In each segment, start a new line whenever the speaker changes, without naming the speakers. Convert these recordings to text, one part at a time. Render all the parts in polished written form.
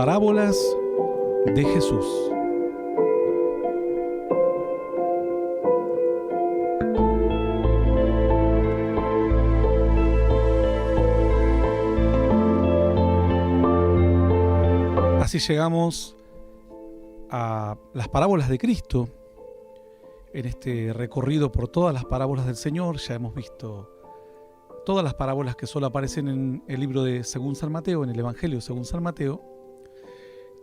Parábolas de Jesús. Así llegamos a las parábolas de Cristo. En este recorrido por todas las parábolas del Señor ya hemos visto todas las parábolas que solo aparecen en el libro de según San Mateo, en el Evangelio según San Mateo,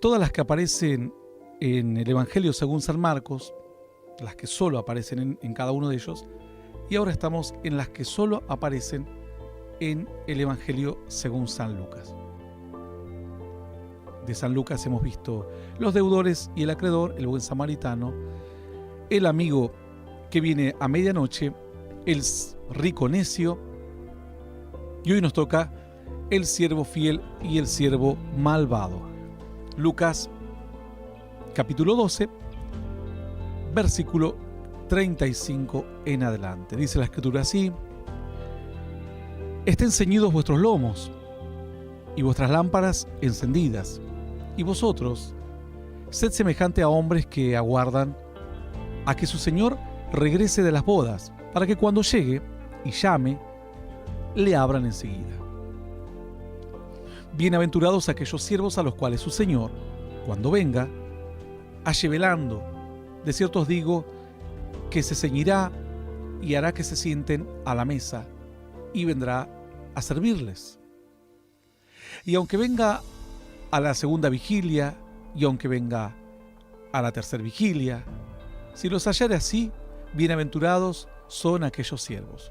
todas las que aparecen en el Evangelio según San Marcos, las que solo aparecen en cada uno de ellos, y ahora estamos en las que solo aparecen en el Evangelio según San Lucas. De San Lucas hemos visto los deudores y el acreedor, el buen samaritano, el amigo que viene a medianoche, el rico necio, y hoy nos toca el siervo fiel y el siervo malvado. Lucas capítulo 12, versículo 35 en adelante. Dice la Escritura así: estén ceñidos vuestros lomos y vuestras lámparas encendidas, y vosotros sed semejante a hombres que aguardan a que su Señor regrese de las bodas, para que cuando llegue y llame, le abran enseguida. Bienaventurados aquellos siervos a los cuales su Señor, cuando venga, halle velando. De cierto os digo que se ceñirá y hará que se sienten a la mesa, y vendrá a servirles. Y aunque venga a la segunda vigilia, y aunque venga a la tercera vigilia, si los hallare así, bienaventurados son aquellos siervos.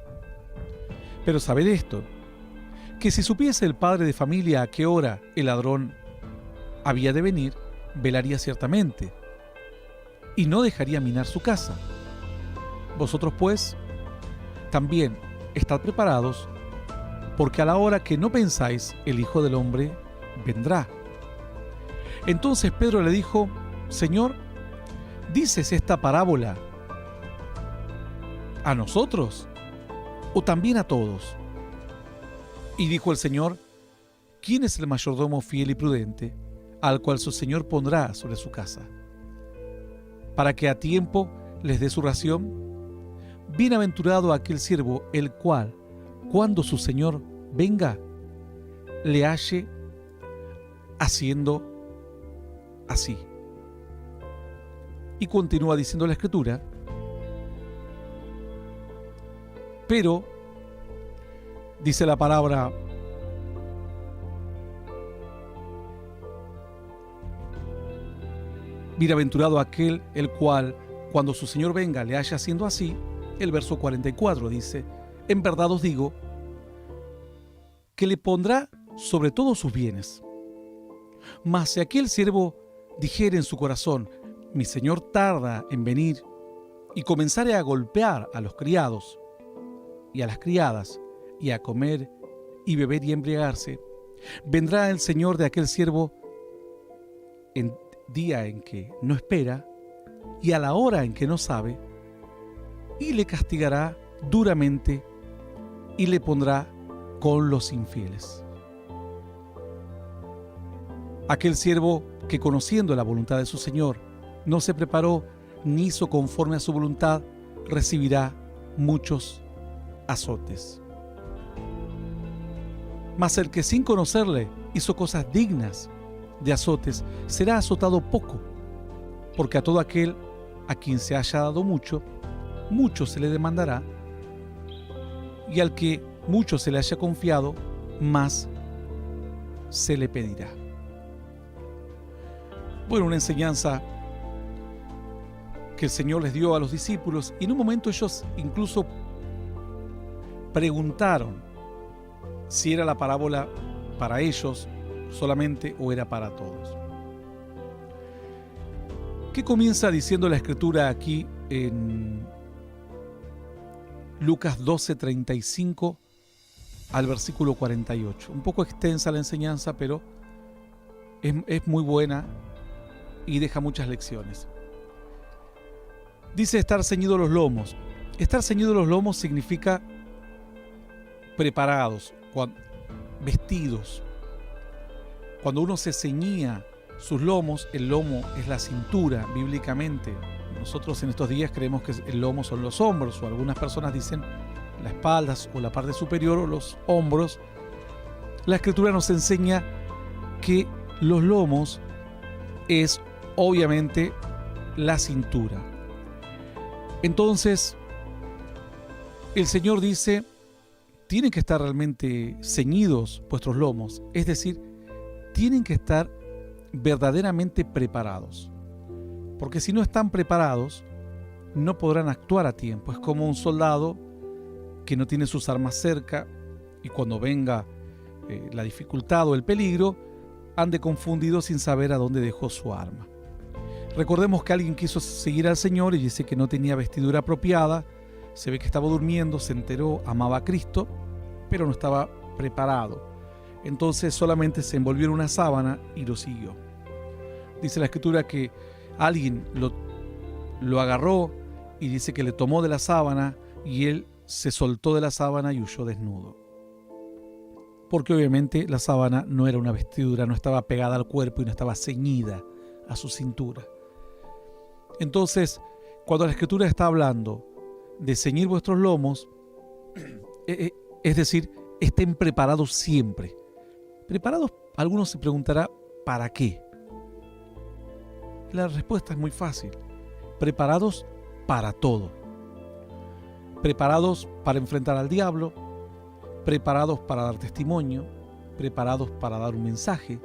Pero sabed esto, que si supiese el padre de familia a qué hora el ladrón había de venir, velaría ciertamente, y no dejaría minar su casa. Vosotros pues, también estad preparados, porque a la hora que no pensáis, el Hijo del Hombre vendrá. Entonces Pedro le dijo: Señor, ¿dices esta parábola a nosotros o también a todos? Y dijo el Señor: ¿quién es el mayordomo fiel y prudente, al cual su Señor pondrá sobre su casa, para que a tiempo les dé su ración? Bienaventurado aquel siervo, el cual, cuando su Señor venga, le halle haciendo así. Y continúa diciendo la Escritura: pero, dice la palabra, bienaventurado aquel el cual, cuando su Señor venga, le haya haciendo así. El verso 44 dice: en verdad os digo que le pondrá sobre todos sus bienes. Mas si aquel siervo dijere en su corazón: mi Señor tarda en venir, y comenzare a golpear a los criados y a las criadas, y a comer y beber y embriagarse, vendrá el Señor de aquel siervo en día en que no espera y a la hora en que no sabe, y le castigará duramente y le pondrá con los infieles. Aquel siervo que, conociendo la voluntad de su Señor, no se preparó ni hizo conforme a su voluntad, recibirá muchos azotes. Mas el que sin conocerle hizo cosas dignas de azotes, será azotado poco, porque a todo aquel a quien se haya dado mucho, mucho se le demandará, y al que mucho se le haya confiado, más se le pedirá. Bueno, una enseñanza que el Señor les dio a los discípulos, y en un momento ellos incluso preguntaron si era la parábola para ellos solamente o era para todos. ¿Qué comienza diciendo la Escritura aquí en Lucas 12, 35 al versículo 48? Un poco extensa la enseñanza, pero es muy buena y deja muchas lecciones. Dice estar ceñidos los lomos. Estar ceñidos los lomos significa preparados, vestidos. Cuando uno se ceñía sus lomos. El lomo es la cintura bíblicamente. Nosotros en estos días creemos que el lomo son los hombros, o algunas personas dicen la espalda o la parte superior o los hombros. La Escritura nos enseña que los lomos es obviamente la cintura. Entonces, el Señor dice, tienen que estar realmente ceñidos vuestros lomos, es decir, tienen que estar verdaderamente preparados. Porque si no están preparados, no podrán actuar a tiempo. Es como un soldado que no tiene sus armas cerca y cuando venga la dificultad o el peligro, ande confundido sin saber a dónde dejó su arma. Recordemos que alguien quiso seguir al Señor y dice que no tenía vestidura apropiada, se ve que estaba durmiendo, se enteró, amaba a Cristo, pero no estaba preparado. Entonces solamente se envolvió en una sábana y lo siguió. Dice la Escritura que alguien lo agarró y dice que le tomó de la sábana y él se soltó de la sábana y huyó desnudo. Porque obviamente la sábana no era una vestidura, no estaba pegada al cuerpo y no estaba ceñida a su cintura. Entonces, cuando la Escritura está hablando de ceñir vuestros lomos, es decir, estén preparados siempre. Preparados, algunos se preguntará, ¿para qué? La respuesta es muy fácil. Preparados para todo. Preparados para enfrentar al diablo, preparados para dar testimonio, preparados para dar un mensaje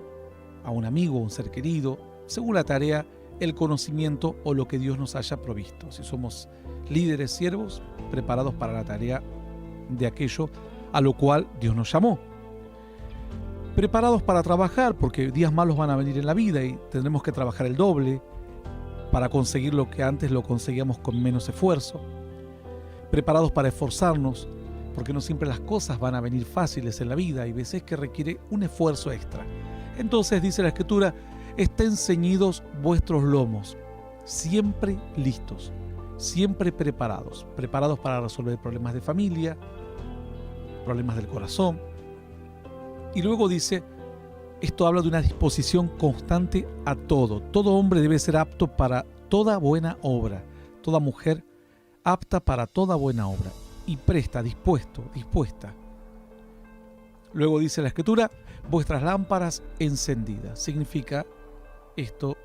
a un amigo o un ser querido, según la tarea, el conocimiento o lo que Dios nos haya provisto. Si somos líderes, siervos, preparados para la tarea de aquello a lo cual Dios nos llamó. Preparados para trabajar, porque días malos van a venir en la vida y tendremos que trabajar el doble para conseguir lo que antes lo conseguíamos con menos esfuerzo. Preparados para esforzarnos, porque no siempre las cosas van a venir fáciles en la vida, hay veces que requiere un esfuerzo extra. Entonces dice la Escritura, estén ceñidos vuestros lomos, siempre listos, siempre preparados, preparados para resolver problemas de familia, problemas del corazón. Y luego dice, esto habla de una disposición constante a todo. Todo hombre debe ser apto para toda buena obra, toda mujer apta para toda buena obra y presta, dispuesto, dispuesta. Luego dice la Escritura, vuestras lámparas encendidas. Significa esto,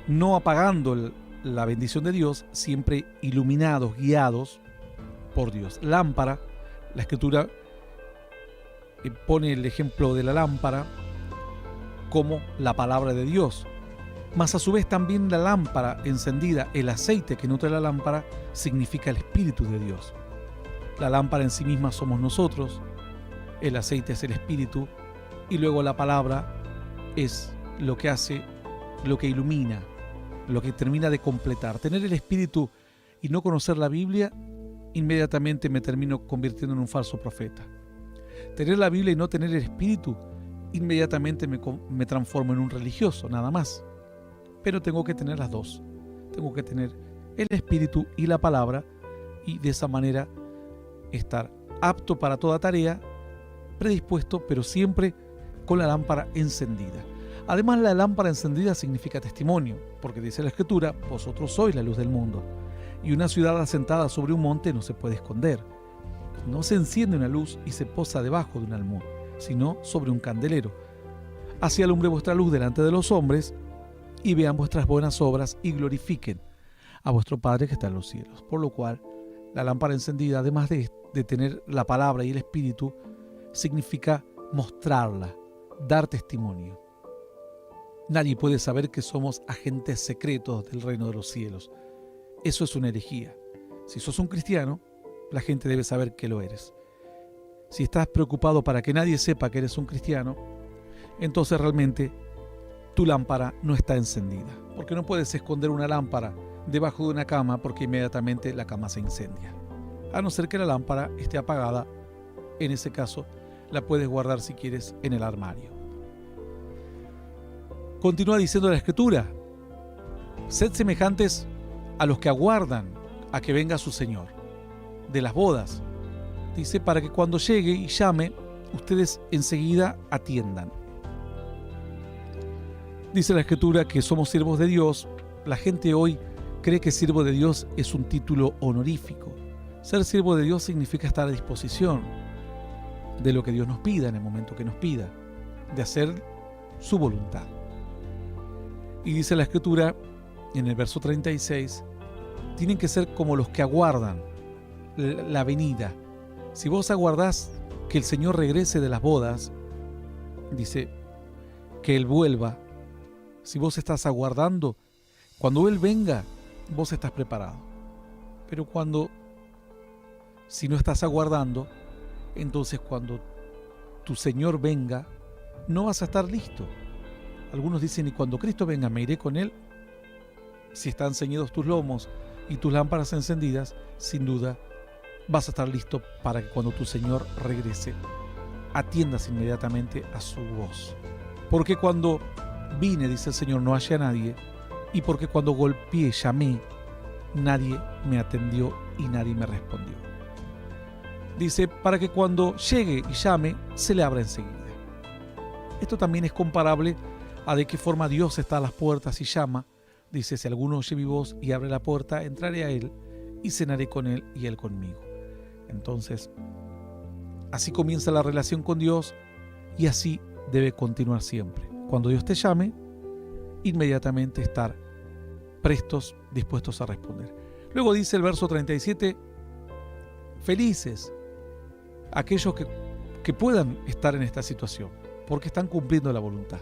no apagando la bendición de Dios, siempre iluminados, guiados por Dios. Lámpara, la Escritura pone el ejemplo de la lámpara como la palabra de Dios. Mas a su vez también la lámpara encendida, el aceite que nutre la lámpara, significa el Espíritu de Dios. La lámpara en sí misma somos nosotros, el aceite es el Espíritu, y luego la palabra es lo que hace, lo que ilumina, lo que termina de completar. Tener el Espíritu y no conocer la Biblia, inmediatamente me termino convirtiendo en un falso profeta. Tener la Biblia y no tener el Espíritu, inmediatamente me transformo en un religioso, nada más. Pero tengo que tener las dos. Tengo que tener el Espíritu y la palabra, y de esa manera estar apto para toda tarea, predispuesto, pero siempre con la lámpara encendida. Además, la lámpara encendida significa testimonio, porque dice la Escritura, vosotros sois la luz del mundo. Y una ciudad asentada sobre un monte no se puede esconder. No se enciende una luz y se posa debajo de un almud, sino sobre un candelero. Así alumbre vuestra luz delante de los hombres, y vean vuestras buenas obras y glorifiquen a vuestro Padre que está en los cielos. Por lo cual, la lámpara encendida, además de tener la palabra y el Espíritu, significa mostrarla, dar testimonio. Nadie puede saber que somos agentes secretos del reino de los cielos. Eso es una herejía. Si sos un cristiano, la gente debe saber que lo eres. Si estás preocupado para que nadie sepa que eres un cristiano, entonces realmente tu lámpara no está encendida. Porque no puedes esconder una lámpara debajo de una cama porque inmediatamente la cama se incendia. A no ser que la lámpara esté apagada, en ese caso la puedes guardar si quieres en el armario. Continúa diciendo la Escritura, sed semejantes a los que aguardan a que venga su Señor, de las bodas. Dice, para que cuando llegue y llame, ustedes enseguida atiendan. Dice la Escritura que somos siervos de Dios. La gente hoy cree que siervo de Dios es un título honorífico. Ser siervo de Dios significa estar a disposición de lo que Dios nos pida en el momento que nos pida, de hacer su voluntad. Y dice la Escritura en el verso 36, tienen que ser como los que aguardan la venida. Si vos aguardás que el Señor regrese de las bodas, dice que Él vuelva. Si vos estás aguardando, cuando Él venga, vos estás preparado. Pero si no estás aguardando, entonces cuando tu Señor venga, no vas a estar listo. Algunos dicen, y cuando Cristo venga, me iré con Él. Si están ceñidos tus lomos y tus lámparas encendidas, sin duda vas a estar listo para que cuando tu Señor regrese, atiendas inmediatamente a su voz. Porque cuando vine, dice el Señor, no hallé a nadie, y porque cuando golpeé, llamé, nadie me atendió y nadie me respondió. Dice, para que cuando llegue y llame, se le abra enseguida. Esto también es comparable a de qué forma Dios está a las puertas y llama. Dice, si alguno oye mi voz y abre la puerta, entraré a él y cenaré con él y él conmigo. Entonces, así comienza la relación con Dios y así debe continuar siempre. Cuando Dios te llame, inmediatamente estar prestos, dispuestos a responder. Luego dice el verso 37, felices aquellos que puedan estar en esta situación, porque están cumpliendo la voluntad.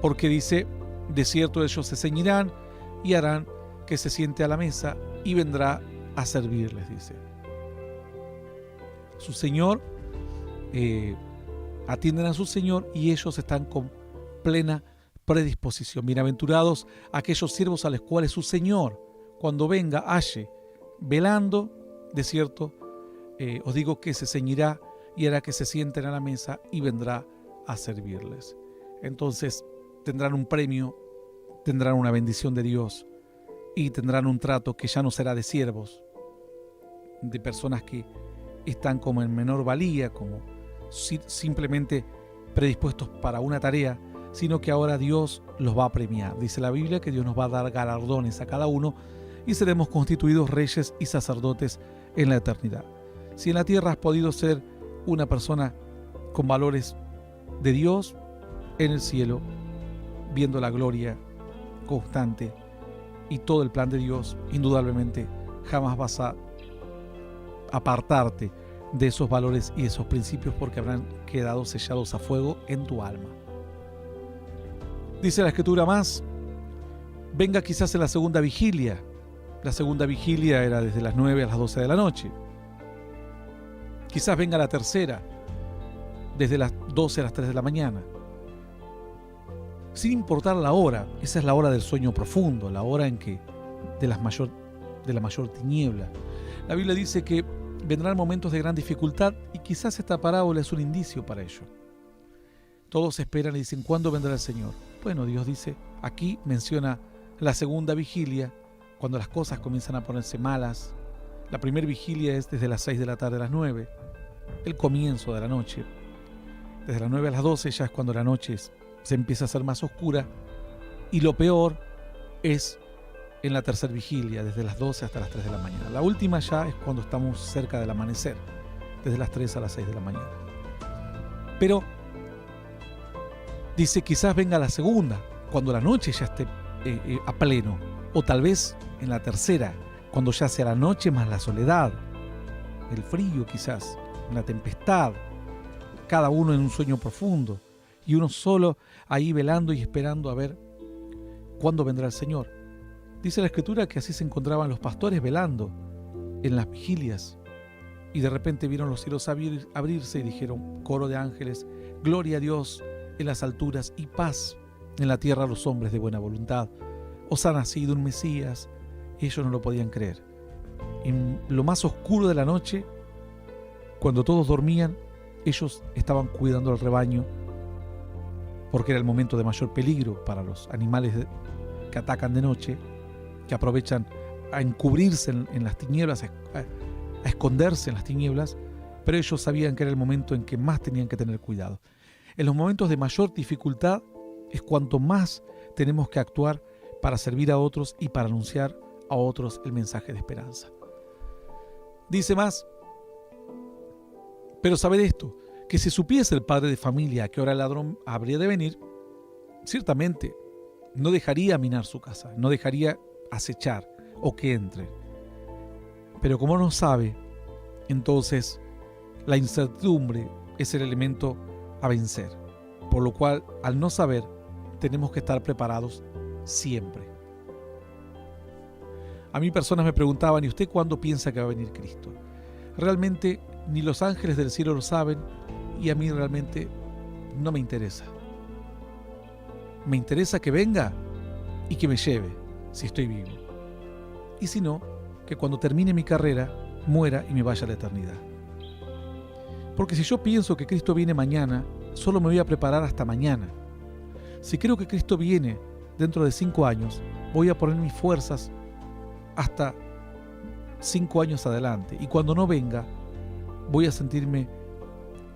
Porque dice, de cierto ellos se ceñirán y harán que se siente a la mesa y vendrá a servirles, dice. Su Señor, atienden a su Señor y ellos están con plena predisposición. Bienaventurados aquellos siervos a los cuales su Señor, cuando venga, halle velando, de cierto, os digo que se ceñirá y hará que se sienten a la mesa y vendrá a servirles. Entonces tendrán un premio, tendrán una bendición de Dios y tendrán un trato que ya no será de siervos, de personas que están como en menor valía, como simplemente predispuestos para una tarea, sino que ahora Dios los va a premiar. Dice la Biblia que Dios nos va a dar galardones a cada uno y seremos constituidos reyes y sacerdotes en la eternidad. Si en la tierra has podido ser una persona con valores de Dios, en el cielo, viendo la gloria constante y todo el plan de Dios, indudablemente jamás vas a apartarte de esos valores y esos principios, porque habrán quedado sellados a fuego en tu alma. Dice la Escritura más, venga quizás en la segunda vigilia. La segunda vigilia era desde las 9 a las 12 de la noche. Quizás venga la tercera, desde las 12 a las 3 de la mañana. Sin importar la hora, esa es la hora del sueño profundo, la hora en que de la mayor tiniebla. La Biblia dice que vendrán momentos de gran dificultad y quizás esta parábola es un indicio para ello. Todos esperan y dicen, ¿cuándo vendrá el Señor? Bueno, Dios dice, aquí menciona la segunda vigilia, cuando las cosas comienzan a ponerse malas. La primera vigilia es desde las 6 de la tarde a las 9, el comienzo de la noche. Desde las 9 a las 12 ya es cuando la noche se empieza a hacer más oscura. Y lo peor es en la tercera vigilia, desde las 12 hasta las 3 de la mañana. La última ya es cuando estamos cerca del amanecer, desde las 3 a las 6 de la mañana. Pero dice, quizás venga la segunda, cuando la noche ya esté a pleno, o tal vez en la tercera, cuando ya sea la noche más la soledad, el frío quizás, la tempestad, cada uno en un sueño profundo, y uno solo ahí velando y esperando a ver cuándo vendrá el Señor. Dice la Escritura que así se encontraban los pastores velando en las vigilias, y de repente vieron los cielos abrirse y dijeron, coro de ángeles, gloria a Dios en las alturas y paz en la tierra a los hombres de buena voluntad. Os ha nacido un Mesías. Ellos no lo podían creer. En lo más oscuro de la noche, cuando todos dormían, ellos estaban cuidando al rebaño, porque era el momento de mayor peligro para los animales que atacan de noche, que aprovechan a encubrirse en las tinieblas, a esconderse en las tinieblas, pero ellos sabían que era el momento en que más tenían que tener cuidado. En los momentos de mayor dificultad, es cuanto más tenemos que actuar para servir a otros y para anunciar a otros el mensaje de esperanza. Dice más, pero sabed esto, que si supiese el padre de familia a qué hora el ladrón habría de venir, ciertamente no dejaría minar su casa, no dejaría acechar o que entre. Pero como no sabe, entonces la incertidumbre es el elemento a vencer, por lo cual al no saber tenemos que estar preparados siempre. A mí personas me preguntaban, ¿y usted cuándo piensa que va a venir Cristo? Realmente ni los ángeles del cielo lo saben y a mí realmente no me interesa. Me interesa que venga y que me lleve, si estoy vivo. Y si no, que cuando termine mi carrera, muera y me vaya a la eternidad. Porque si yo pienso que Cristo viene mañana, solo me voy a preparar hasta mañana. Si creo que Cristo viene dentro de 5 años, voy a poner mis fuerzas hasta 5 años adelante. Y cuando no venga, voy a sentirme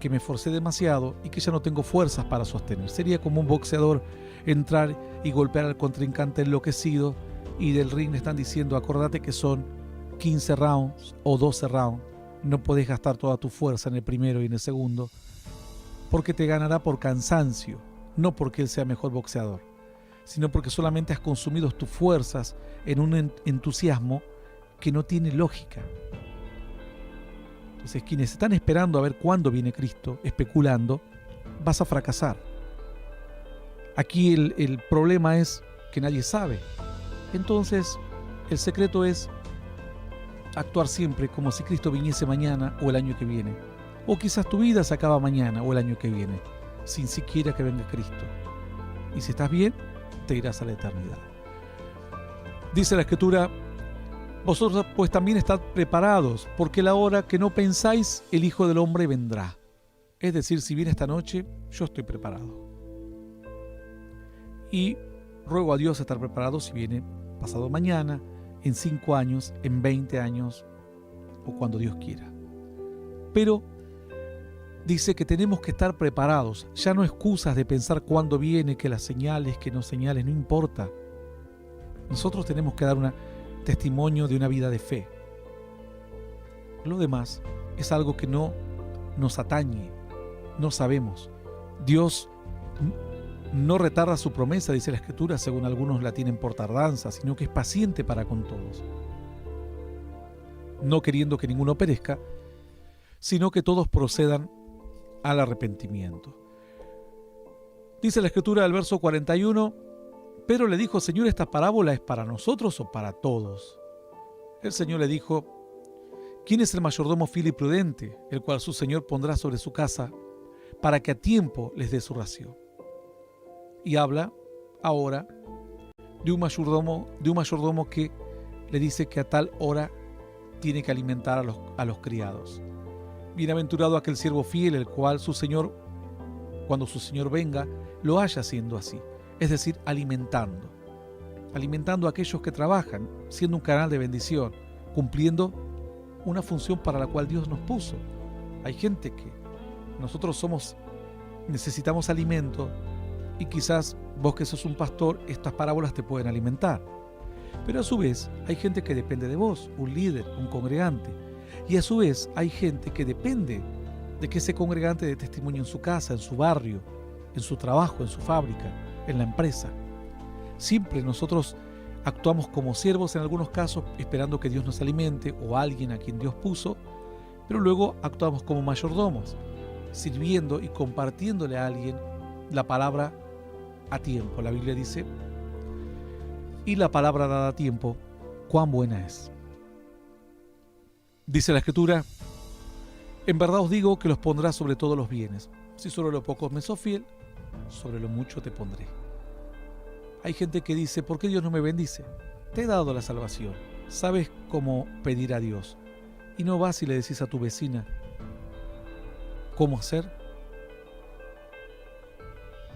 que me esforcé demasiado y que ya no tengo fuerzas para sostener. Sería como un boxeador entrar y golpear al contrincante enloquecido y del ring le están diciendo, acordate que son 15 rounds o 12 rounds. No podés gastar toda tu fuerza en el primero y en el segundo, porque te ganará por cansancio, no porque él sea mejor boxeador, sino porque solamente has consumido tus fuerzas en un entusiasmo que no tiene lógica. Entonces, quienes están esperando a ver cuándo viene Cristo, especulando, vas a fracasar. Aquí el problema es que nadie sabe. Entonces, el secreto es actuar siempre como si Cristo viniese mañana o el año que viene. O quizás tu vida se acaba mañana o el año que viene, sin siquiera que venga Cristo. Y si estás bien, te irás a la eternidad. Dice la Escritura, vosotros pues también estad preparados, porque la hora que no pensáis, el Hijo del Hombre vendrá. Es decir, si viene esta noche, yo estoy preparado. Y ruego a Dios estar preparado si viene pasado mañana, en 5 años, en 20 años o cuando Dios quiera. Pero dice que tenemos que estar preparados, ya no excusas de pensar cuándo viene, que las señales, que no señales, no importa. Nosotros tenemos que dar un testimonio de una vida de fe. Lo demás es algo que no nos atañe, no sabemos. Dios no retarda su promesa, dice la Escritura, según algunos la tienen por tardanza, sino que es paciente para con todos, no queriendo que ninguno perezca, sino que todos procedan al arrepentimiento. Dice la Escritura del verso 41, pero le dijo, Señor, ¿esta parábola es para nosotros o para todos? El Señor le dijo, ¿quién es el mayordomo fiel y prudente, el cual su Señor pondrá sobre su casa, para que a tiempo les dé su ración? Y habla ahora de un mayordomo que le dice que a tal hora tiene que alimentar a los criados. Bienaventurado aquel siervo fiel, el cual su Señor, cuando su Señor venga, lo haya haciendo así. Es decir, alimentando a aquellos que trabajan, siendo un canal de bendición, cumpliendo una función para la cual Dios nos puso. Hay gente que nosotros necesitamos alimento, y quizás vos que sos un pastor, estas parábolas te pueden alimentar. Pero a su vez hay gente que depende de vos, un líder, un congregante. Y a su vez hay gente que depende de que ese congregante dé testimonio en su casa, en su barrio, en su trabajo, en su fábrica, en la empresa. Siempre nosotros actuamos como siervos en algunos casos, esperando que Dios nos alimente o alguien a quien Dios puso, pero luego actuamos como mayordomos, sirviendo y compartiéndole a alguien la palabra a tiempo. La Biblia dice, y la palabra dada a tiempo, cuán buena es. Dice la Escritura, en verdad os digo que los pondrás sobre todos los bienes. Si sobre lo poco me sos fiel, sobre lo mucho te pondré. Hay gente que dice, ¿por qué Dios no me bendice? Te he dado la salvación, sabes cómo pedir a Dios, y no vas y le decís a tu vecina cómo hacer.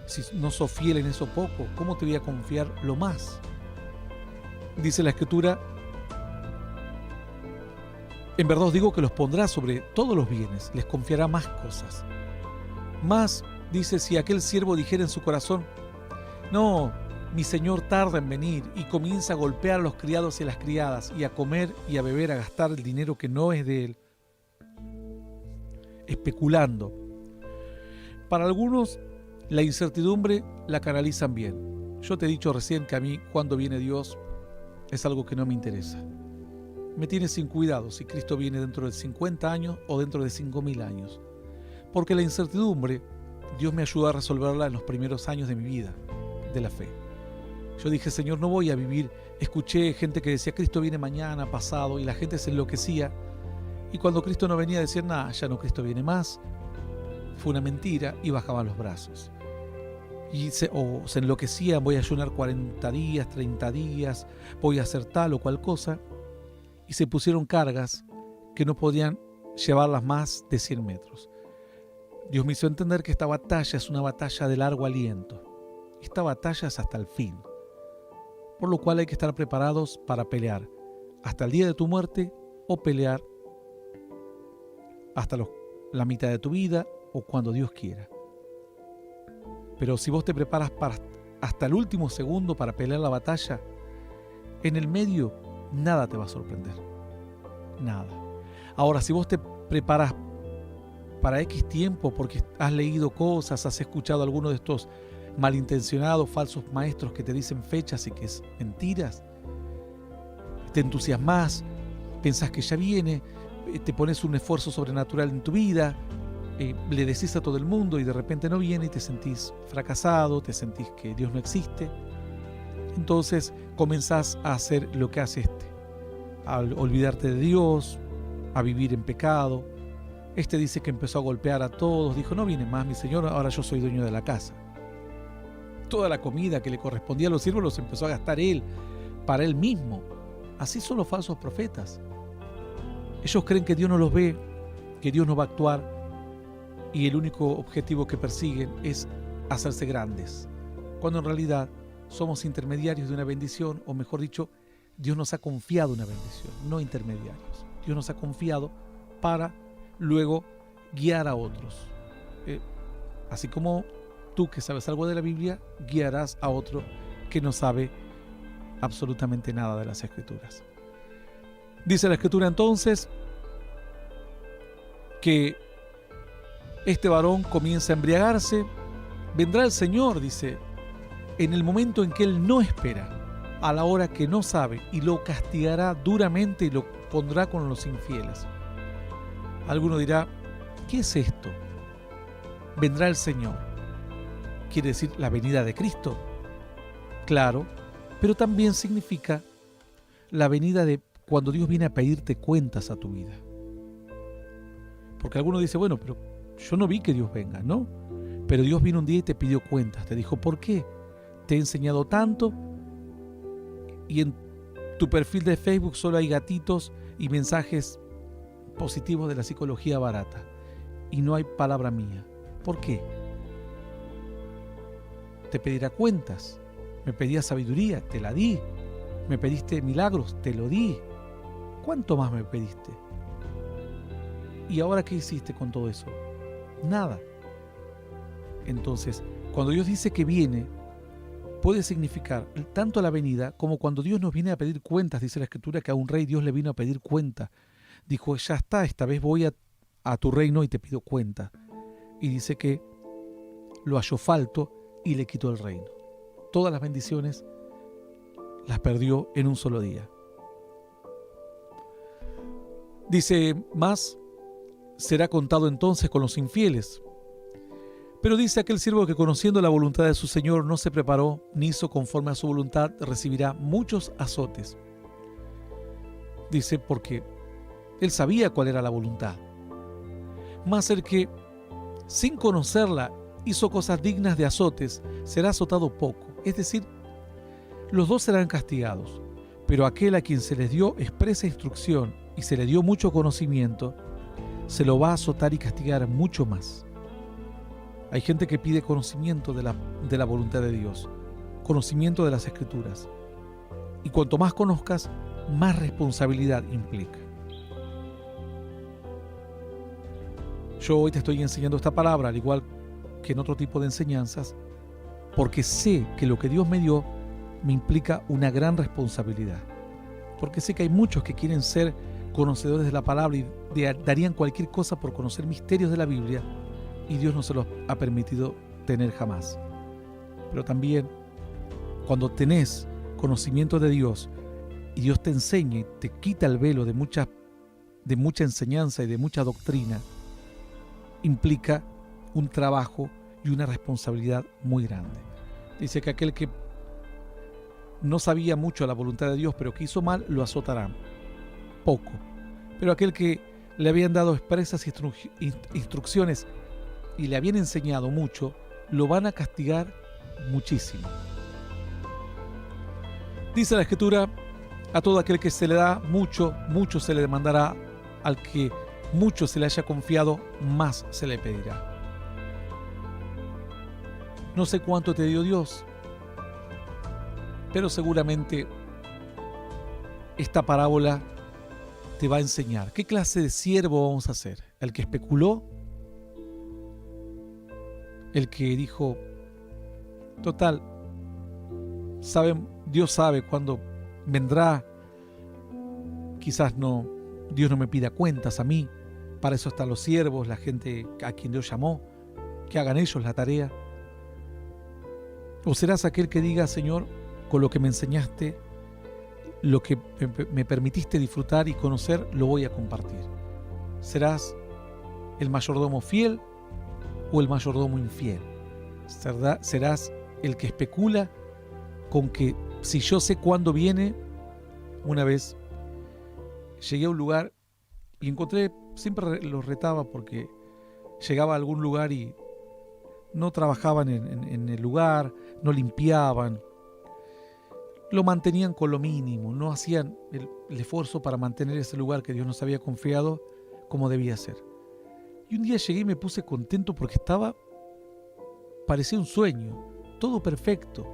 Si no sos fiel en eso poco, ¿cómo te voy a confiar lo más? Dice la Escritura, en verdad os digo que los pondrá sobre todos los bienes, les confiará más cosas. Más, dice, si aquel siervo dijera en su corazón, No, mi señor tarda en venir y comienza a golpear a los criados y a las criadas y a comer y a beber, a gastar el dinero que no es de él, especulando. Para algunos, la incertidumbre la canalizan bien. Yo te he dicho recién que a mí, cuando viene Dios, es algo que no me interesa. Me tiene sin cuidado si Cristo viene dentro de 50 años o dentro de 5.000 años. Porque la incertidumbre, Dios me ayuda a resolverla en los primeros años de mi vida, de la fe. Yo dije, Señor, no voy a vivir. Escuché gente que decía, Cristo viene mañana, pasado, y la gente se enloquecía. Y cuando Cristo no venía, decían, nada, ya no, Cristo viene más. Fue una mentira, y bajaban los brazos. Y se enloquecían, voy a ayunar 40 días, 30 días, voy a hacer tal o cual cosa. Y se pusieron cargas que no podían llevarlas más de 100 metros. Dios me hizo entender que esta batalla es una batalla de largo aliento. Esta batalla es hasta el fin. Por lo cual hay que estar preparados para pelear hasta el día de tu muerte o pelear hasta la mitad de tu vida o cuando Dios quiera. Pero si vos te preparas hasta el último segundo para pelear la batalla, en el medio nada te va a sorprender. Nada. Ahora, si vos te preparas para X tiempo porque has leído cosas, has escuchado a alguno de estos malintencionados, falsos maestros que te dicen fechas y que es mentiras, te entusiasmas, pensás que ya viene, te pones un esfuerzo sobrenatural en tu vida, le decís a todo el mundo y de repente no viene y te sentís fracasado, te sentís que Dios no existe. Entonces comenzás a hacer lo que hace a olvidarte de Dios, a vivir en pecado. Dice que empezó a golpear a todos, dijo, no viene más mi Señor, ahora yo soy dueño de la casa. Toda la comida que le correspondía a los siervos los empezó a gastar él, para él mismo. Así son los falsos profetas. Ellos creen que Dios no los ve, que Dios no va a actuar, y el único objetivo que persiguen es hacerse grandes, cuando en realidad somos intermediarios de una bendición, o mejor dicho, Dios nos ha confiado una bendición, no intermediarios. Dios nos ha confiado para luego guiar a otros. Así como tú que sabes algo de la Biblia, guiarás a otro que no sabe absolutamente nada de las Escrituras. Dice la Escritura entonces que este varón comienza a embriagarse, vendrá el Señor, dice, en el momento en que él no espera, a la hora que no sabe, y lo castigará duramente y lo pondrá con los infieles. Alguno dirá, ¿qué es esto? Vendrá el Señor. ¿Quiere decir la venida de Cristo? Claro, pero también significa la venida de cuando Dios viene a pedirte cuentas a tu vida. Porque alguno dice, bueno, pero yo no vi que Dios venga, ¿no? Pero Dios vino un día y te pidió cuentas. Te dijo, ¿por qué? Te he enseñado tanto y en tu perfil de Facebook solo hay gatitos y mensajes positivos de la psicología barata. Y no hay palabra mía. ¿Por qué? Te pedirá cuentas. Me pedías sabiduría, te la di. Me pediste milagros, te lo di. ¿Cuánto más me pediste? ¿Y ahora qué hiciste con todo eso? Nada. Entonces, cuando Dios dice que viene, puede significar tanto la venida como cuando Dios nos viene a pedir cuentas. Dice la Escritura que a un rey Dios le vino a pedir cuenta. Dijo, ya está, esta vez voy a tu reino y te pido cuenta. Y dice que lo halló falto y le quitó el reino. Todas las bendiciones las perdió en un solo día. Dice más, será contado entonces con los infieles. Pero dice aquel siervo que conociendo la voluntad de su Señor no se preparó ni hizo conforme a su voluntad, recibirá muchos azotes. Dice porque él sabía cuál era la voluntad. Mas el que sin conocerla hizo cosas dignas de azotes, será azotado poco. Es decir, los dos serán castigados, pero aquel a quien se les dio expresa instrucción y se le dio mucho conocimiento, se lo va a azotar y castigar mucho más. Hay gente que pide conocimiento de la voluntad de Dios, conocimiento de las Escrituras. Y cuanto más conozcas, más responsabilidad implica. Yo hoy te estoy enseñando esta palabra, al igual que en otro tipo de enseñanzas, porque sé que lo que Dios me dio me implica una gran responsabilidad. Porque sé que hay muchos que quieren ser conocedores de la palabra y darían cualquier cosa por conocer misterios de la Biblia, y Dios no se los ha permitido tener jamás. Pero también, cuando tenés conocimiento de Dios y Dios te enseña y te quita el velo de mucha enseñanza y de mucha doctrina, implica un trabajo y una responsabilidad muy grande. Dice que aquel que no sabía mucho la voluntad de Dios, pero que hizo mal, lo azotarán poco. Pero aquel que le habían dado expresas instrucciones y le habían enseñado mucho, lo van a castigar muchísimo. Dice la Escritura: a todo aquel que se le da mucho, mucho se le demandará; al que mucho se le haya confiado, más se le pedirá. No sé cuánto te dio Dios, pero seguramente esta parábola te va a enseñar qué clase de siervo vamos a ser. ¿El que especuló? ¿El que dijo, total, Dios sabe cuándo vendrá? Quizás Dios no me pida cuentas a mí, para eso están los siervos, la gente a quien Dios llamó, que hagan ellos la tarea. ¿O serás aquel que diga, Señor, con lo que me enseñaste, lo que me permitiste disfrutar y conocer, lo voy a compartir? ¿Serás el mayordomo fiel o el mayordomo infiel? ¿Serás el que especula con que si yo sé cuándo viene? Una vez llegué a un lugar y encontré, siempre los retaba porque llegaba a algún lugar y no trabajaban en el lugar, no limpiaban, lo mantenían con lo mínimo, no hacían el esfuerzo para mantener ese lugar que Dios nos había confiado como debía ser. Y un día llegué y me puse contento porque parecía un sueño, todo perfecto,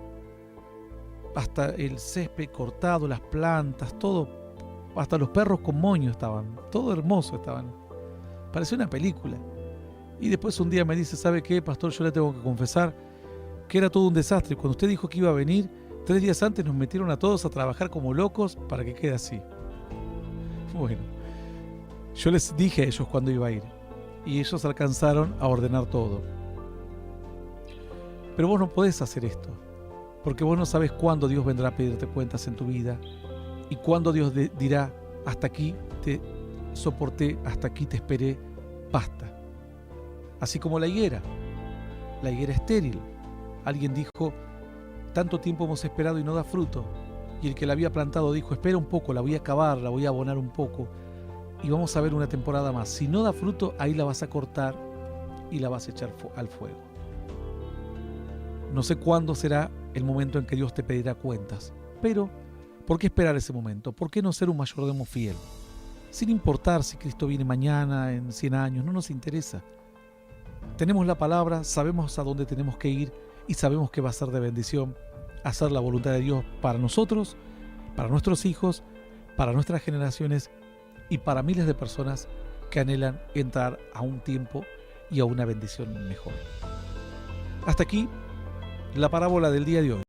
hasta el césped cortado, las plantas, todo, hasta los perros con moño estaban, todo hermoso estaban, parecía una película. Y después un día me dice, ¿sabe qué, pastor? Yo le tengo que confesar que era todo un desastre. Cuando usted dijo que iba a venir, 3 días antes nos metieron a todos a trabajar como locos para que quede así. Bueno, yo les dije a ellos cuándo iba a ir y ellos alcanzaron a ordenar todo. Pero vos no podés hacer esto, porque vos no sabés cuándo Dios vendrá a pedirte cuentas en tu vida y cuándo Dios dirá, hasta aquí te soporté, hasta aquí te esperé, basta. Así como la higuera estéril. Alguien dijo, tanto tiempo hemos esperado y no da fruto. Y el que la había plantado dijo, espera un poco, la voy a cavar, la voy a abonar un poco y vamos a ver una temporada más. Si no da fruto, ahí la vas a cortar y la vas a echar al fuego. No sé cuándo será el momento en que Dios te pedirá cuentas, pero ¿por qué esperar ese momento? ¿Por qué no ser un mayordomo fiel? Sin importar si Cristo viene mañana, en 100 años, no nos interesa. Tenemos la palabra, sabemos a dónde tenemos que ir y sabemos que va a ser de bendición hacer la voluntad de Dios para nosotros, para nuestros hijos, para nuestras generaciones y para miles de personas que anhelan entrar a un tiempo y a una bendición mejor. Hasta aquí la parábola del día de hoy.